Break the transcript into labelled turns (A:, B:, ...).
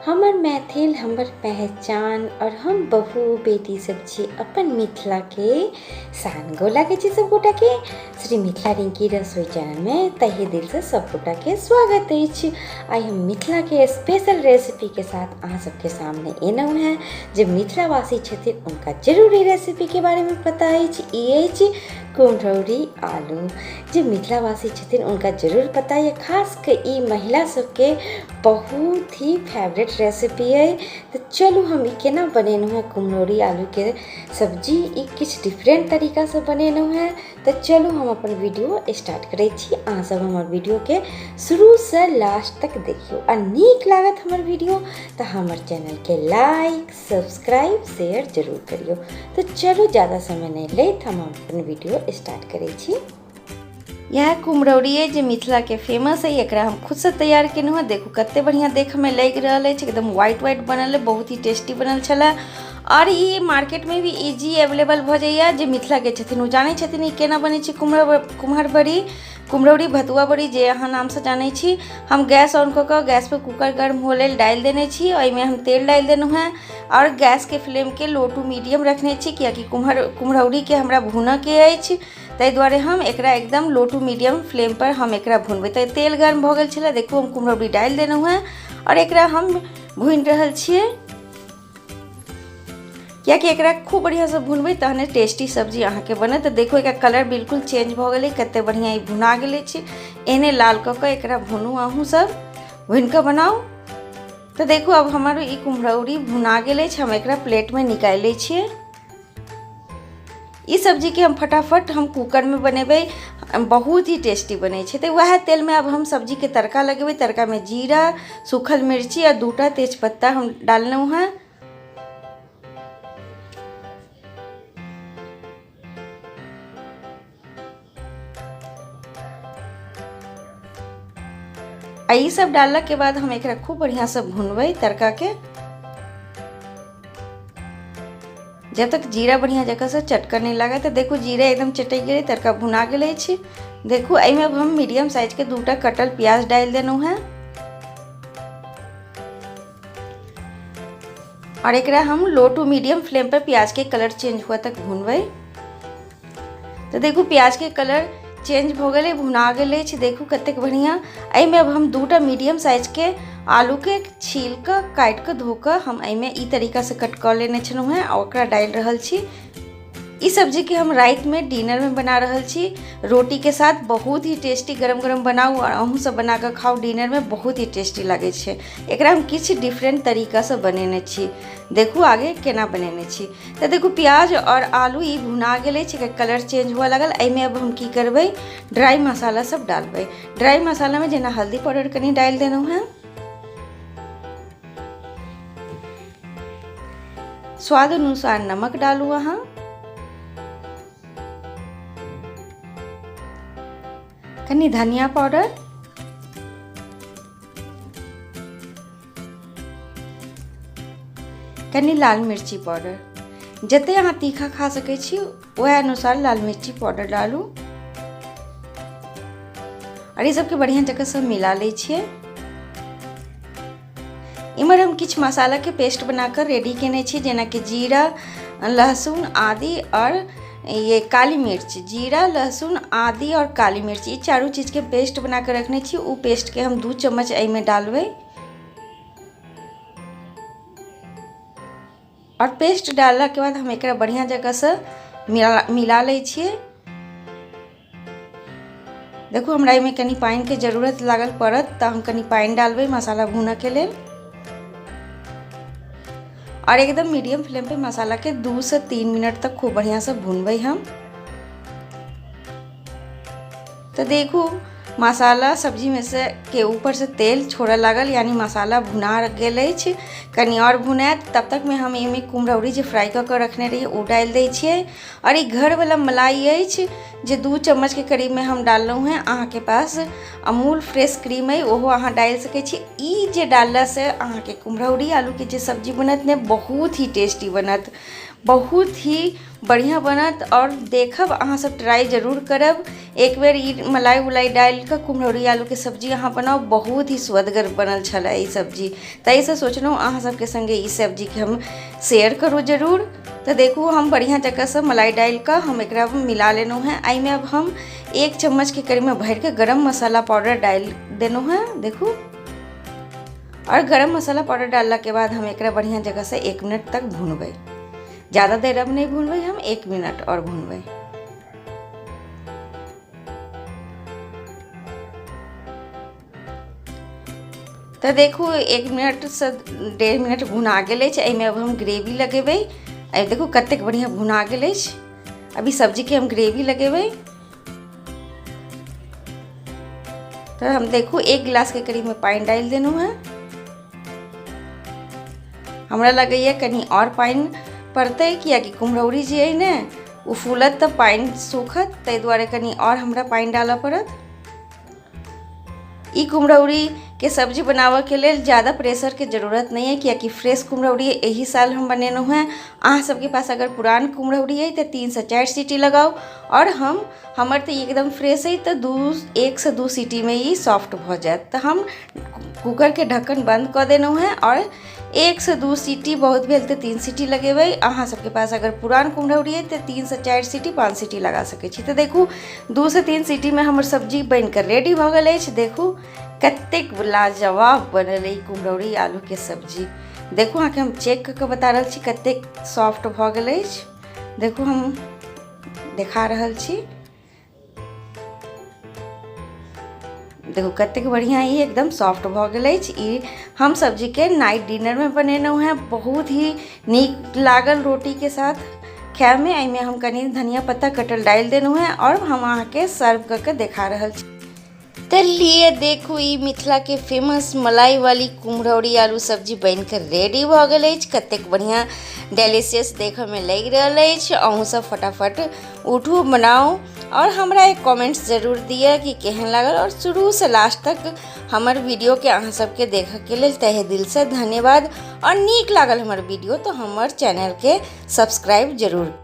A: हमर मैथिल हमर पहचान और हम बहू बेटी सब छी अपन मिथिला के शान गोला के छी सब गोटा के श्री मिथिला रिंकी रसोई चैनल में तहे दिल से सब गोटा के स्वागत अछि। आई हम मिथिला के स्पेशल रेसिपी के साथ अहाँ सबके सामने एनौ है जो मिथिला वासी छथिन उनका जरूरी रेसिपी के बारे में पता अछि। ई अछि कुम्हरौरी आलू। जो मिथिला वासी छथिन उनका जरूर पता है, खास के ई महिला सबके बहुत ही फेवरेट रेसिपी है। तो चलू हम ई केना बनेलहुँ है कुम्हरौरी आलू के सब्जी, ई किछ डिफरेंट तरीका से बनेलहुँ है। तो चलू हम अपन वीडियो स्टार्ट करै छी। अहाँ सब हमर वीडियो के शुरू से लास्ट तक देखियो और नीक लागत हमर वीडियो तो हमर चैनल के लाइक सब्सक्राइब शेयर जरूर करियो। तो चलो ज़्यादा समय नहीं लेत हम अपन वीडियो स्टार्ट करै छी। यह कुम्हरौरी है जो मिथिला के फेमस है, एकरा हम खुद से तैयार केलहुँ है। देखू कते बढ़िया देखे में लग रहा है, एकदम व्हाइट बनल है, बहुत ही टेस्टी बनल छला। और ये मार्केट में भी इजी अवेलेबल भ जाइए। जो मिथिला के छथिन ओ जानै छथिन ई केना बनै छै कुम्हरौरी कुम्हरौरी भतुआ बड़ी जे अहाँ नाम से जानै छी। हम गैस ऑन क के गैस पे कुकर गर्म हो लेल डाल देने छी, ओहिमे हम तेल डाल देलहुँ है और गैस के फ्लेम के लो टू मीडियम रखने छी, कियाकि कुम्हरौरी के हमरा भूनऽ के अछि। ताहि दुआरे हम एकरा एकदम लो टू मीडियम फ्लेम पर हम एकरा भूनबै। तो तेल गर्म भ गेल छलै, देखू हम कुम्हरौरी डाल देलहुँ है और एकरा हम भून रहल छियै, कियाकि एकरा खूब बढ़िया से भूनबै तहने टेस्टी सब्जी अहाँ के बनत। तो देखो एक कलर बिल्कुल चेंज भ गेलै, कते बढ़िया ई भुना गेलै छै। एने लाल क के एकरा भूनू, अहूँ सब भून के बनाऊ। तो देखो अब हमर ई कुम्हरौरी भुना गेलै छै, हम एकरा प्लेट में निकाल लै छियै। ई सब्जी के हम फटाफट हम कुकर में बनेबै, बहुत ही टेस्टी बनै छै। तो वह तेल में अब हम सब्जी के तड़का लगेबै। तड़का में जीरा सूखल मिर्ची और 2टा तेजपत्ता हम डाललहुँ है। ई सब डालला के बाद हम एकरा खूब बढ़िया से भूनबै तड़का के, जब तक जीरा बढ़िया जगह से चटका नहीं लगे। तो देखो जीरा एकदम चटक गए, तड़का भुना गए छै। देखो एहिमे अब हम मीडियम साइज के 2टा कटल प्याज डाल देलहुँ है और एकरा हम लो टू मीडियम फ्लेम पर प्याज के कलर चेंज हुआ तक भूनबै। तो देखो प्याज के कलर चेंज हो गए, भुना गए छै। देखू कतेक बढ़िया। एहिमे अब हम 2टा मीडियम साइज के आलू के छील के काट के धो के हम एहिमे ई तरीका से कट कर लेने छलहुँ है और ओकरा डाल रहल छी। ई सब्जी के हम रात में डिनर में बना रहल छी रोटी के साथ। बहुत ही टेस्टी गरम गरम बनाऊ और अहूँ सब बना के खाऊ, डिनर में बहुत ही टेस्टी लगे छै। एकरा हम किछ डिफरेंट तरीका से बनेने छी, देखू आगे केना बनेने छी। तो देखू प्याज और आलू ई भुना गेले छै, कलर चेंज हुआ लगल। एहिमे अब हम की करबै, ड्राई मसाला सब डालबै। ड्राई मसाला में जेना हल्दी पाउडर कनी डाल देलहुँ है, स्वाद अनुसार नमक डालू अहाँ, कनी धनिया पाउडर, कनी लाल मिर्ची पाउडर। जते अहाँ तीखा खा सकै छी वह अनुसार लाल मिर्ची पाउडर डालू और ये सबके बढ़िया जगह से मिला लै छियै। इमर हम किछ मसाला के पेस्ट बनाकर रेडी केने छी, जेना कि जीरा लहसुन आदि और ये काली मिर्च। जीरा लहसुन आदि और काली मिर्च ये चारों चीज के पेस्ट बना कर रखने छी। उ पेस्ट के हम 2 चम्मच एहिमे डालबै और पेस्ट डालला के बाद हम एकरा बढ़िया जगह से मिला लै छियै। देखो हमरा एहिमे कनी पानी के जरूरत लागल पड़त, तो हम कनी पानी डालबै मसाला भूनऽ के लेल और एकदम मीडियम फ्लेम पे मसाला के 2 से 3 मिनट तक खूब बढ़िया से भूनबै हम। तो देखू मसाला सब्जी में से के ऊपर से तेल छोड़े लागल, यानी मसाला भुना गेल अछि। कनी और भुनात, तब तक में हम एहिमे कुम्हरौरी जे फ्राई कऽ के रखने रहिए ओ डाल दै छियै। और ई घर वाला मलाई अछि जे 2 चम्मच के करीब में हम डाललहुँ है। अहाँ के पास अमूल फ्रेश क्रीम है ओहो अहाँ डाल सकै छी। ई जे डालला से अहाँ के कुम्हरौरी आलू के जे सब्जी बनत ने बहुत ही टेस्टी बनत, बहुत ही बढ़िया बनत और देखब अहाँ सब ट्राई जरूर करब। एक बेर ई मलाई उलाई डाल के कुम्हरौरी आलू के सब्जी अहाँ बनाओ, बहुत ही स्वदगर बनल छल ई सब्जी। ताहिसँ सोचलहुँ अहाँ सबके संगे ई सब्जी के हम शेयर करूँ जरूर। तो देखू हम बढ़िया जगह से मलाई डाल के हम एकरा मिला लेनौ है। आई में अब हम 1 चम्मच के करीब में भर के गरम मसाला पाउडर डाल देनौ है, देखू। और गरम मसाला पाउडर डालला के बाद हम एकरा बढ़िया जगह से 1 मिनट तक भूनबै। ज़्यादा देर अब नहीं भूनबै, हम 1 मिनट और भूनबै। तो देखू 1 मिनट से 1.5 मिनट भुना गेल छै। एहिमे अब हम ग्रेवी लगेबै। अब देखू कतेक बढ़िया भुना गेल छै। अभी सब्जी के हम ग्रेवी लगेबै। तो हम देखू 1 गिलास के करीब में पानी डाल देनौ है। हमरा लगैया कनी और पानी पड़तै, कियाकि कुम्हरौरी जे है ने वो फूलत तो पानी सूखत, ताहि दुआरे कनी और हमरा पानी डालऽ पड़त। ई कुम्हरौरी के सब्जी बनावे के लेल ज़्यादा प्रेशर के जरूरत नहीं है, कियाकि फ्रेश कुम्हरौरी यही साल हम बनेनौ है। अहाँ सबके पास अगर पुरान कुम्हरौरी है तो 3 से 4 सीटी लगाओ। और हमर तो एकदम फ्रेश है तो 1 से 2 सीटी में ही सॉफ्ट भ जात। तो हम कुकर के ढक्कन बंद कर देनौ है और 1 से 2 सीटी, बहुत भेल तो 3 सीटी लगेबै। अहाँ सबके पास अगर पुरान कुम्हरौरी है तो 3 से 4 सीटी 5 सीटी लगा सकै छी। तो देखू 2 से 3 सीटी में हमर सब्जी बनकर रेडी भ गेल अछि। देखू कतेक लाजवाब बनल है कुम्हरौरी आलू के सब्जी। देखू अहाँ के हम चेक करके बता रहल छी कतेक सॉफ्ट भ गेल अछि। देखू हम देखा रहल छी, देखो कतेक बढ़िया ही एकदम सॉफ्ट भ गेल अछि। ई हम सब्जी के नाइट डिनर में बनेनौ है। बहुत ही नीक लागल रोटी के साथ खाए में। एहिमे हम कनी धनिया पत्ता कटल डाल देनौ है और हम अहाँ के सर्व करके देखा रहल छी। तो लिए देखू ई मिथिला के फेमस मलाई वाली कुम्हरौरी आलू सब्जी बनकर रेडी भ गेल अछि। कतेक बढ़िया डेलिशियस देखे में लग रहल अछि। अहूँ सब फटाफट उठू बनाओ और हमरा एक कमेंट्स जरूर दिए कि केहन लागल। और शुरू से लास्ट तक हमर वीडियो के अहाँ सबके देखे के लेल तहे दिल से धन्यवाद। और नीक लागल हमर वीडियो तो हमर चैनल के सब्सक्राइब जरूर।